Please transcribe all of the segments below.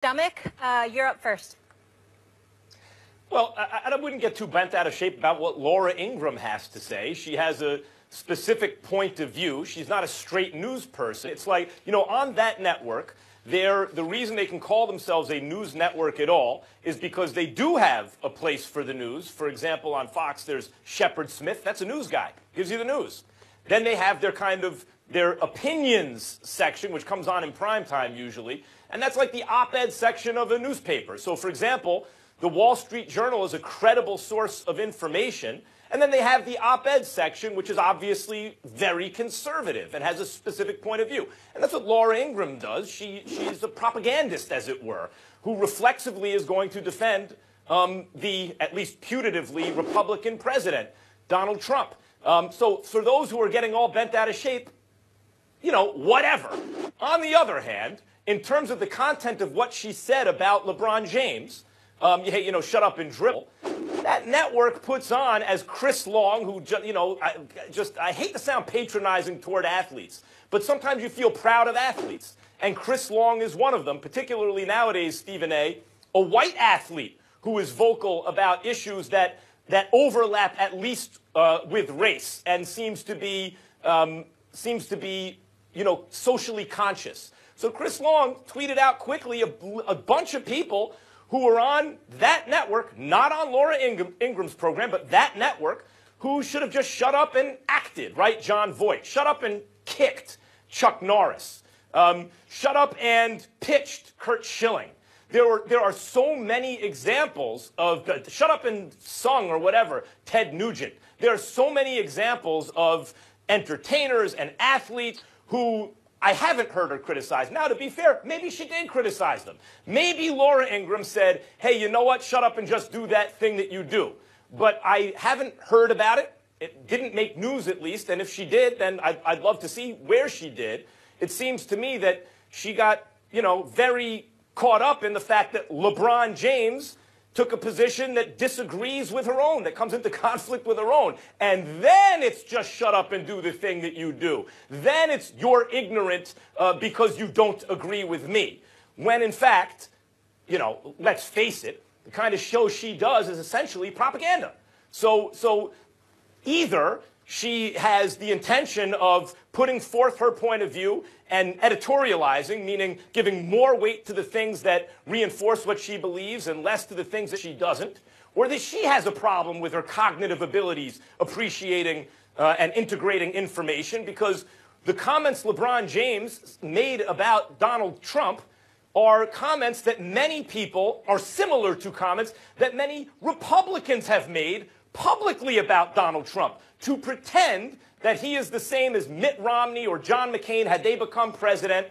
Stomach, you're up first. Well, I wouldn't get too bent out of shape about what Laura Ingraham has to say. She has a specific point of view. She's not a straight news person. It's like, you know, on that network, the reason they can call themselves a news network at all is because they do have a place for the news. For example, on Fox, there's Shepard Smith. That's a news guy. Gives you the news. Then they have their opinions section, which comes on in prime time usually. And that's like the op-ed section of a newspaper. So, for example, the Wall Street Journal is a credible source of information. And then they have the op-ed section, which is obviously very conservative and has a specific point of view. And that's what Laura Ingraham does. She's a propagandist, as it were, who reflexively is going to defend the, at least putatively, Republican president, Donald Trump. So for those who are getting all bent out of shape, you know, whatever. On the other hand, in terms of the content of what she said about LeBron James, you know, shut up and dribble. That network puts on as Chris Long, who, you know, I hate to sound patronizing toward athletes, but sometimes you feel proud of athletes. And Chris Long is one of them, particularly nowadays, Stephen A., white athlete who is vocal about issues that overlap at least with race and seems to be, you know, socially conscious. So Chris Long tweeted out quickly a bunch of people who were on that network, not on Laura Ingraham's program, but that network, who should have just shut up and acted, right? John Voight. Shut up and kicked Chuck Norris. Shut up and pitched Curt Schilling. There are so many examples of shut up and sung or whatever, Ted Nugent. There are so many examples of entertainers and athletes who I haven't heard her criticize. Now, to be fair, maybe she did criticize them. Maybe Laura Ingraham said, hey, you know what, shut up and just do that thing that you do. But I haven't heard about it. It didn't make news, at least. And if she did, then I'd love to see where she did. It seems to me that she got, you know, very caught up in the fact that LeBron James took a position that disagrees with her own, that comes into conflict with her own. And then it's just shut up and do the thing that you do. Then it's you're ignorant because you don't agree with me. When in fact, you know, let's face it, the kind of show she does is essentially propaganda. So either she has the intention of putting forth her point of view and editorializing, meaning giving more weight to the things that reinforce what she believes and less to the things that she doesn't, or that she has a problem with her cognitive abilities appreciating and integrating information, because the comments LeBron James made about Donald Trump are comments that many people are similar to comments that many Republicans have made publicly about Donald Trump. To pretend that he is the same as Mitt Romney or John McCain had they become president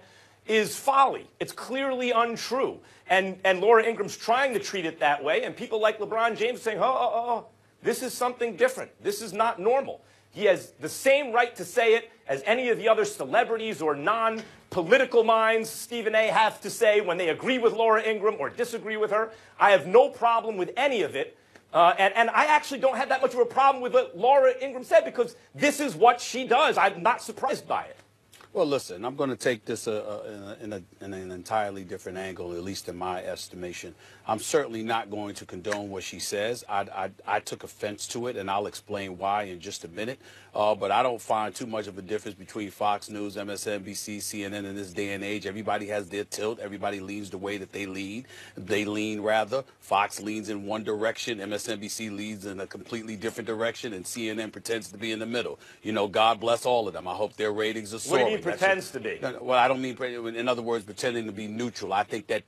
is folly. It's clearly untrue. And Laura Ingraham's trying to treat it that way, and people like LeBron James saying, oh, this is something different. This is not normal. He has the same right to say it as any of the other celebrities or non-political minds, Stephen A., have to say when they agree with Laura Ingraham or disagree with her. I have no problem with any of it. And I actually don't have that much of a problem with what Laura Ingraham said, because this is what she does. I'm not surprised by it. Well, listen, I'm going to take this in an entirely different angle, at least in my estimation. I'm certainly not going to condone what she says. I took offense to it, and I'll explain why in just a minute. But I don't find too much of a difference between Fox News, MSNBC, CNN in this day and age. Everybody has their tilt. Everybody leans the way that they lead. They lean, rather. Fox leans in one direction. MSNBC leads in a completely different direction. And CNN pretends to be in the middle. You know, God bless all of them. I hope their ratings are soaring. What do you mean pretends to be? Well, I don't mean, in other words, pretending to be neutral. I think that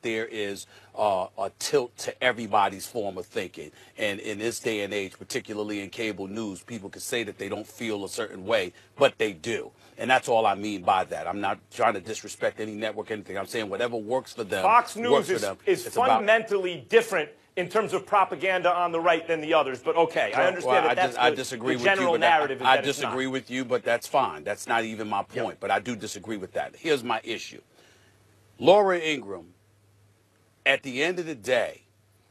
there is a tilt to everybody's form of thinking. And in this day and age, particularly in cable news, people can say that they don't feel a certain way, but they do. And that's all I mean by that. I'm not trying to disrespect any network or anything. I'm saying whatever works for them. Fox News is fundamentally different in terms of propaganda on the right than the others, but okay, I understand the general narrative. I disagree with you, but that's fine. That's not even my point, but I do disagree with that. Here's my issue. Laura Ingraham, at the end of the day,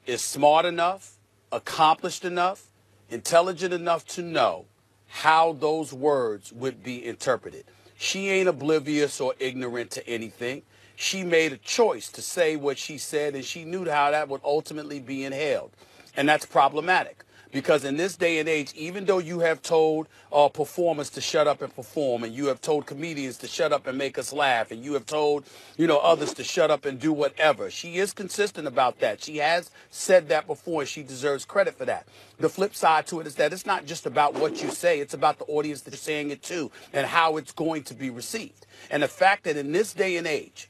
is smart enough, accomplished enough, intelligent enough to know how those words would be interpreted. She ain't oblivious or ignorant to anything. She made a choice to say what she said, and she knew how that would ultimately be inhaled. And that's problematic. Because in this day and age, even though you have told performers to shut up and perform, and you have told comedians to shut up and make us laugh, and you have told, others to shut up and do whatever, she is consistent about that. She has said that before, and she deserves credit for that. The flip side to it is that it's not just about what you say, it's about the audience that you're saying it to and how it's going to be received. And the fact that in this day and age,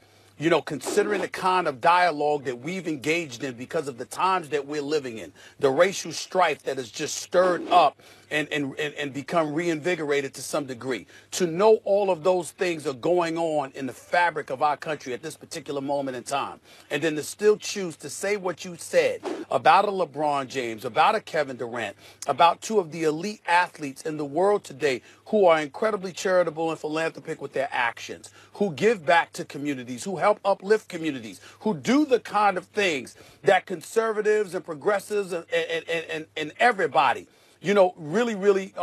considering the kind of dialogue that we've engaged in because of the times that we're living in, the racial strife that has just stirred up and become reinvigorated to some degree, to know all of those things are going on in the fabric of our country at this particular moment in time, and then to still choose to say what you said about a LeBron James, about a Kevin Durant, about two of the elite athletes in the world today who are incredibly charitable and philanthropic with their actions, who give back to communities, who help uplift communities, who do the kind of things that conservatives and progressives and everybody, really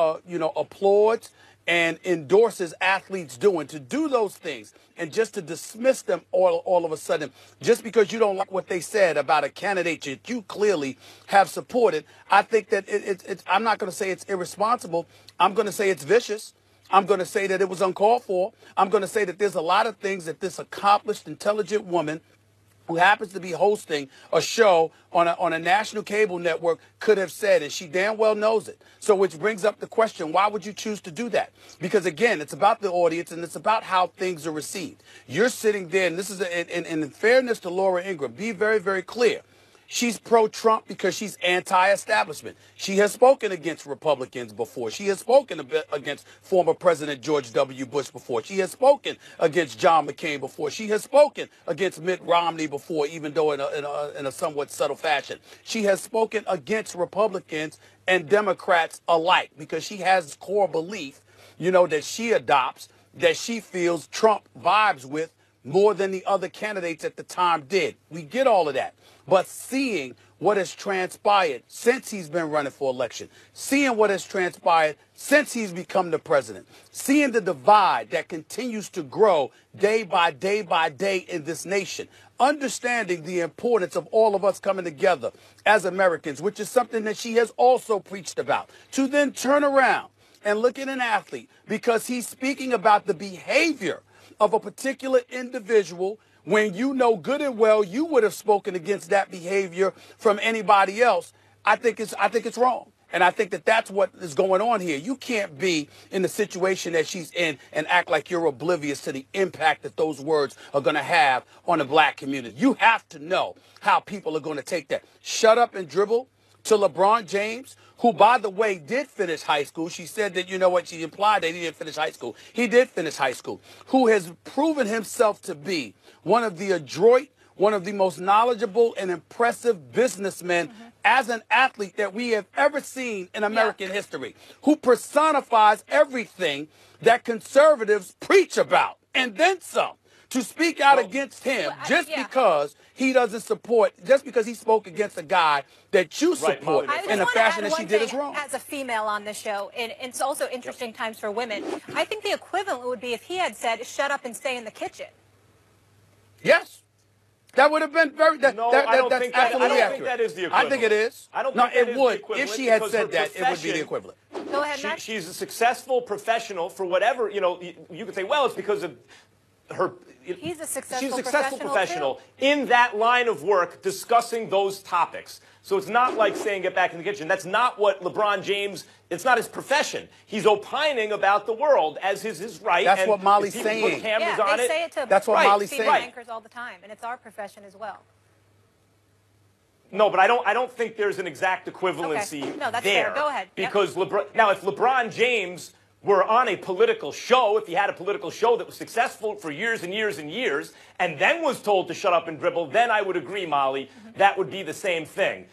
applauds and endorses athletes doing, to do those things, and just to dismiss them all of a sudden, just because you don't like what they said about a candidate that you clearly have supported. I think that it's I'm not going to say it's irresponsible. I'm going to say it's vicious. I'm going to say that it was uncalled for. I'm going to say that there's a lot of things that this accomplished, intelligent woman who happens to be hosting a show on a national cable network could have said, and she damn well knows it. So which brings up the question, why would you choose to do that? Because, again, it's about the audience, and it's about how things are received. You're sitting there, and this is, in fairness to Laura Ingraham, be very, very clear. She's pro-Trump because she's anti-establishment. She has spoken against Republicans before. She has spoken against former President George W. Bush before. She has spoken against John McCain before. She has spoken against Mitt Romney before, even though in a somewhat subtle fashion. She has spoken against Republicans and Democrats alike because she has core belief, that she adopts, that she feels Trump vibes with more than the other candidates at the time did. We get all of that. But seeing what has transpired since he's been running for election, seeing what has transpired since he's become the president, seeing the divide that continues to grow day by day in this nation, understanding the importance of all of us coming together as Americans, which is something that she has also preached about, to then turn around and look at an athlete because he's speaking about the behavior of a particular individual when you know good and well you would have spoken against that behavior from anybody else. I think it's wrong. And I think that that's what is going on here. You can't be in the situation that she's in and act like you're oblivious to the impact that those words are going to have on the black community. You have to know how people are going to take that. Shut up and dribble to LeBron James, who, by the way, did finish high school. She said that, she implied that he didn't finish high school. He did finish high school. Who has proven himself to be one of the adroit, one of the most knowledgeable and impressive businessmen as an athlete that we have ever seen in American history, who personifies everything that conservatives preach about, and then some. To speak out against him because he doesn't support, just because he spoke against a guy that you support in a fashion that she did is wrong. As a female on this show, and it's also interesting times for women, I think the equivalent would be if he had said, shut up and stay in the kitchen. Yes. That would have been very, I don't think that is the equivalent. I think it is. I don't think it would. If she had said that, it would be the equivalent. Go ahead, Matt. She's a successful professional for whatever, you could say, well, it's because of her. She's a successful professional in that line of work discussing those topics. So it's not like saying get back in the kitchen. That's not what LeBron James, it's not his profession. He's opining about the world as his right. That's what Molly's saying. Put cameras on they say it to That's what Molly's saying. anchors all the time, and it's our profession as well. No, but I don't think there's an exact equivalency No, that's there. fair. Go ahead. Because now, if LeBron James were on a political show, if he had a political show that was successful for years and years and years, and then was told to shut up and dribble, then I would agree, Molly, that would be the same thing.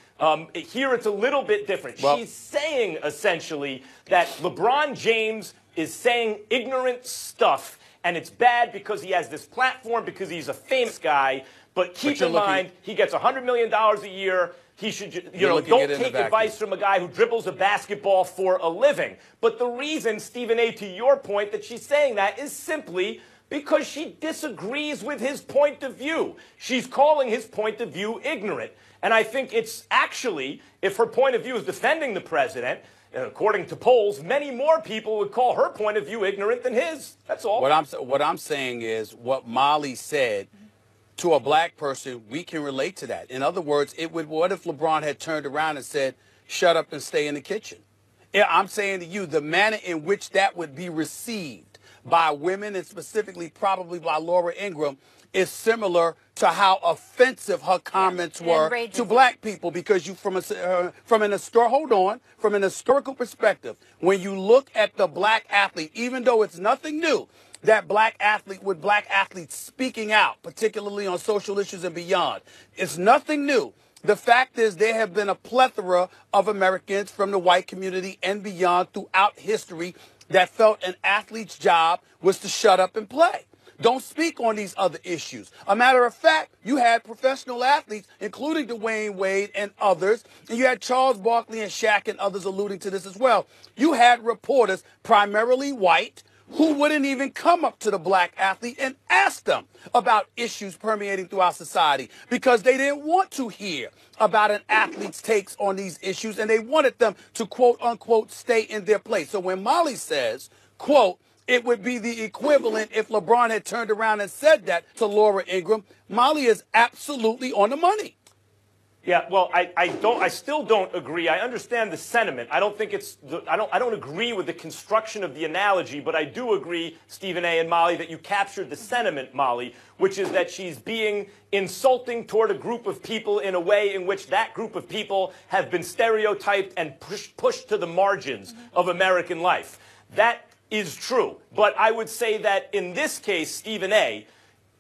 Here it's a little bit different. Well, she's saying, essentially, that LeBron James is saying ignorant stuff, and it's bad because he has this platform, because he's a famous guy. But keep in mind, he gets $100 million a year. He should, don't take advice from a guy who dribbles a basketball for a living. But the reason, Stephen A., to your point, that she's saying that is simply Because she disagrees with his point of view. She's calling his point of view ignorant. And I think it's actually, if her point of view is defending the president, according to polls, many more people would call her point of view ignorant than his. That's all. What I'm saying is what Molly said to a black person, we can relate to that. In other words, what if LeBron had turned around and said, shut up and stay in the kitchen? Yeah, I'm saying to you, the manner in which that would be received by women, and specifically probably by Laura Ingraham, is similar to how offensive her comments were to black people. Because you, from an historical perspective, when you look at the black athlete, even though it's nothing new, that black athletes speaking out, particularly on social issues and beyond, it's nothing new. The fact is there have been a plethora of Americans from the white community and beyond throughout history that felt an athlete's job was to shut up and play. Don't speak on these other issues. A matter of fact, you had professional athletes, including Dwayne Wade and others, and you had Charles Barkley and Shaq and others alluding to this as well. You had reporters, primarily white, who wouldn't even come up to the black athlete and ask them about issues permeating throughout society because they didn't want to hear about an athlete's takes on these issues, and they wanted them to, quote unquote, stay in their place. So when Molly says, quote, it would be the equivalent if LeBron had turned around and said that to Laura Ingraham, Molly is absolutely on the money. Yeah, well, I still don't agree. I understand the sentiment. I don't think I don't agree with the construction of the analogy, but I do agree, Stephen A. and Molly, that you captured the sentiment, Molly, which is that she's being insulting toward a group of people in a way in which that group of people have been stereotyped and pushed to the margins of American life. That is true. But I would say that in this case, Stephen A.,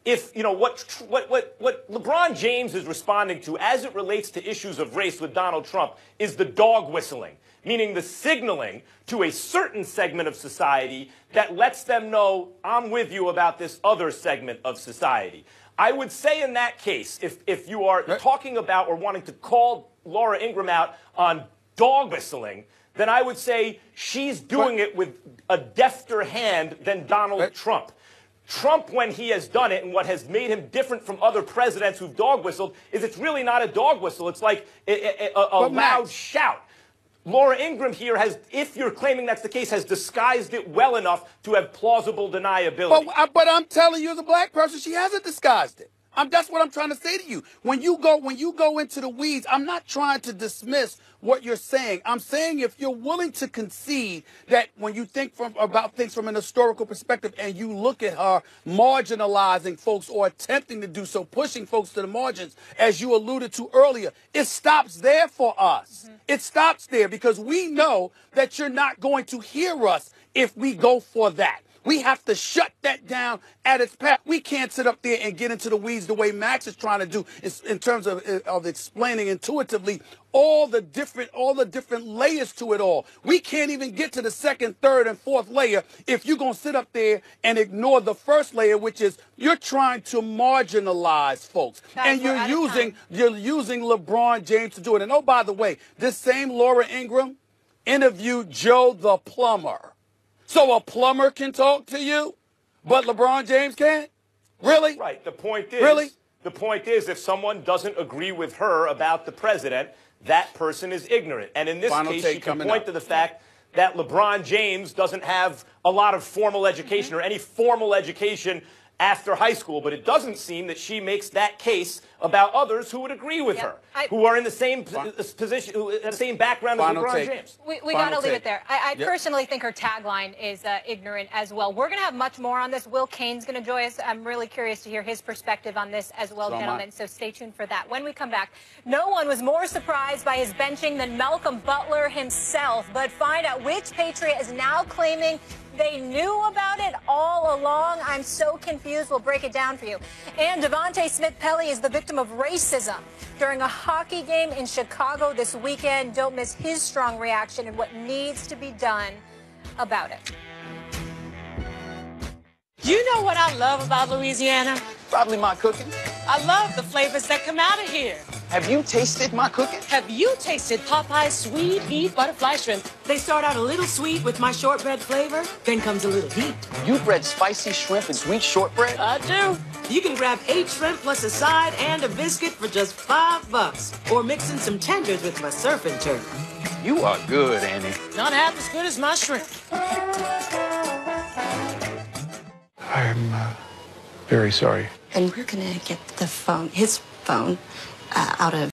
if, you know, what LeBron James is responding to as it relates to issues of race with Donald Trump is the dog whistling, meaning the signaling to a certain segment of society that lets them know, I'm with you about this other segment of society. I would say in that case, if you are talking about or wanting to call Laura Ingraham out on dog whistling, then I would say she's doing it with a defter hand than Donald Trump. Trump, when he has done it, and what has made him different from other presidents who've dog whistled, is it's really not a dog whistle. It's like a loud shout. Laura Ingraham here has, if you're claiming that's the case, has disguised it well enough to have plausible deniability. But I'm telling you as a black person, she hasn't disguised it. That's what I'm trying to say to you. When you go into the weeds, I'm not trying to dismiss what you're saying. I'm saying if you're willing to concede that when you think about things from an historical perspective and you look at her marginalizing folks or attempting to do so, pushing folks to the margins, as you alluded to earlier, it stops there for us. It stops there because we know that you're not going to hear us if we go for that. We have to shut that down at its path. We can't sit up there and get into the weeds the way Max is trying to do in terms of explaining intuitively all the different layers to it all. We can't even get to the second, third, and fourth layer if you're going to sit up there and ignore the first layer, which is you're trying to marginalize folks. And you're using LeBron James to do it. And oh, by the way, this same Laura Ingraham interviewed Joe the plumber. So a plumber can talk to you, but LeBron James can't? Really? Right. The point is, if someone doesn't agree with her about the president, that person is ignorant. And in this case, you can point to the fact that LeBron James doesn't have a lot of formal education or any formal education after high school, but it doesn't seem that she makes that case about others who would agree with her, who are in the same position, the same background as LeBron James. We got to leave it there. I personally think her tagline is ignorant as well. We're going to have much more on this. Will Cain's going to join us. I'm really curious to hear his perspective on this as well, gentlemen, so stay tuned for that. When we come back, no one was more surprised by his benching than Malcolm Butler himself, but find out which Patriot is now claiming they knew about it all along. I'm so confused. We'll break it down for you. And Devontae Smith-Pelly is the victim of racism during a hockey game in Chicago this weekend. Don't miss his strong reaction and what needs to be done about it. You know what I love about Louisiana? Probably my cooking. I love the flavors that come out of here. Have you tasted my cooking? Have you tasted Popeye's sweet heat butterfly shrimp? They start out a little sweet with my shortbread flavor, then comes a little heat. You bred spicy shrimp and sweet shortbread? I do. You can grab 8 shrimp plus a side and a biscuit for just $5. Or mix in some tenders with my surf and turf. You are good, Annie. Not half as good as my shrimp. I'm very sorry. And we're gonna get the phone, his phone, out of